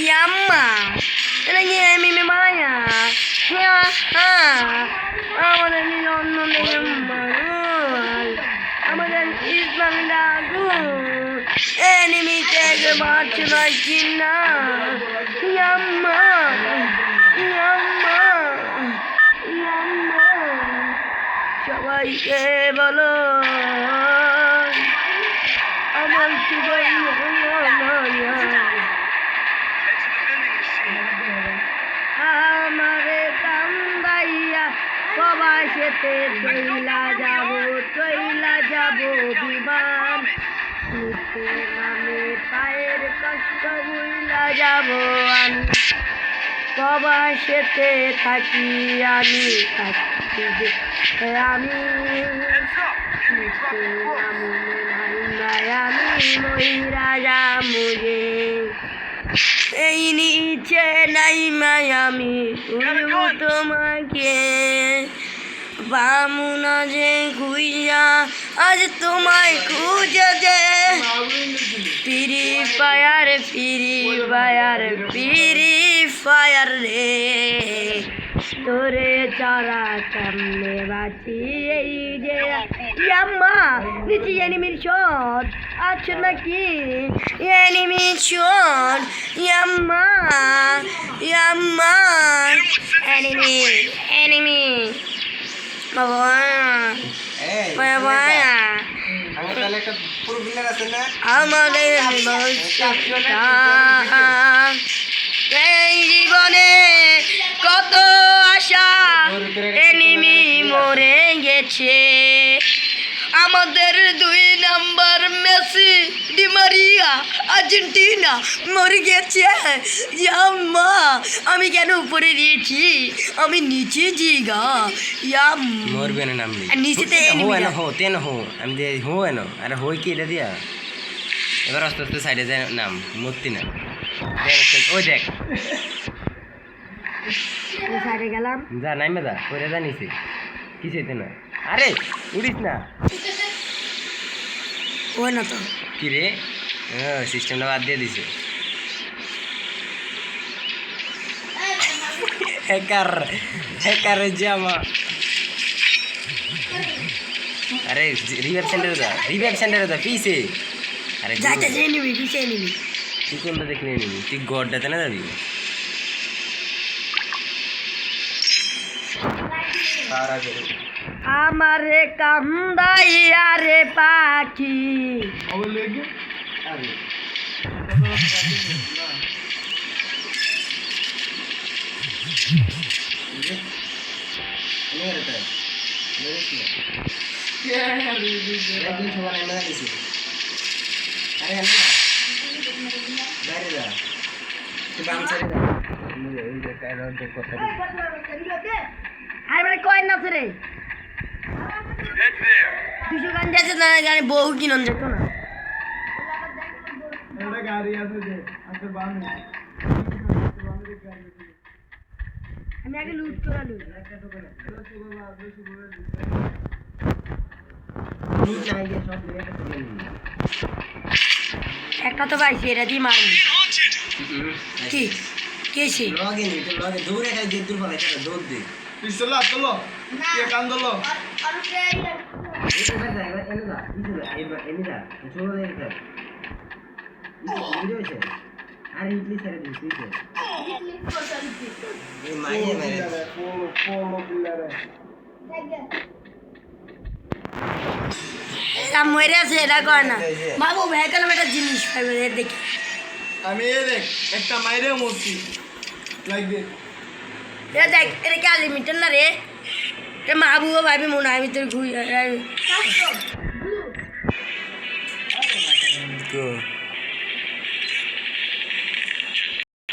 Yamma, এটা কি মিমি মায়া? আমাদের নিরঞ্জনের মানুষ, আমাদের ইসলামী আগুন, এনিমিকে মারছে না কিনা? ইয়াম্মা, ইয়াম্মা, ইয়াম্মা, সবাইকে বলো আমার সবাই আমারে কান্দাইয়া প্রবাসেতে চইলা যাব বিমান নিতে নামে পায়ের কষ্ট ভুইলা যাব আমি প্রবাসেতে থাকি আমি আমি মহিরা যামুরে এই নিচে নাই মায়ামি শুনবো তোমাকে বামুনা যে খুঁজা আজ তোমায় খুঁজে যে ফিরি ফায়ার রে তোরে চারা কেমনে বাঁচি এই যে ইয়াম্মা নিচে এনিমির শট আছে নাকি এনিমির শট ইয়াম্মা এনিমি বাবা আমাদের এই জীবনে কত আশা এনিমি মরে গেছে আমাদের 2 নম্বর মেসি ডি মারিয়া আর্জেন্টিনা মরে গেছে ইয়াম্মা আমি কেন উপরে দিয়েছি আমি নিচে জিগা ইয়াম মরবে না নাম নিচেতে আমি দিয়ে হো এনো আরে হই কি এটা দিয়া এবার আস্তে আস্তে সাইডে যায় নাম মূর্তি না ওই দেখ সাইডে গেলাম যা নাইমে যা পরে যা নিচে কিসেতে না আরে উড়িস না ও না তো কি রে সিস্টেমটা বাদ দিয়ে দিছে হ্যাকার জামা আরে রিভাইভ সেন্টারে যা পিছে আরে যা নিবি পিছে নিবি তুই কোনটা দেখলে নিবি তুই গড়টাতে না যাবি আমারে কান্দাইয়া রে পাখি আরে কয়েন আছে রে 200 গান যাচ্ছে না গানে বহু কিনন যেত না আমি আগে লুট করে লুট একটা তো পাইছি এটা দিয়ে মারবি কি কেছি দৌড়ে দূর ফলে দৌড় দে পিস্তলা তোলো কে কান দলো আর ইডলি ছেড়ে দিচ্ছি মরে আছে এটা কর না বাবু ভেহিকল একটা জিনিস পাইবে দেখি আমি এ দেখ একটা মাইরে মূর্তি লাগবে এটা দেখ এটা কি লিমিটেড না রে এটা মাহবুবা ভাবি মনে হয় আমি তোর ঘুরে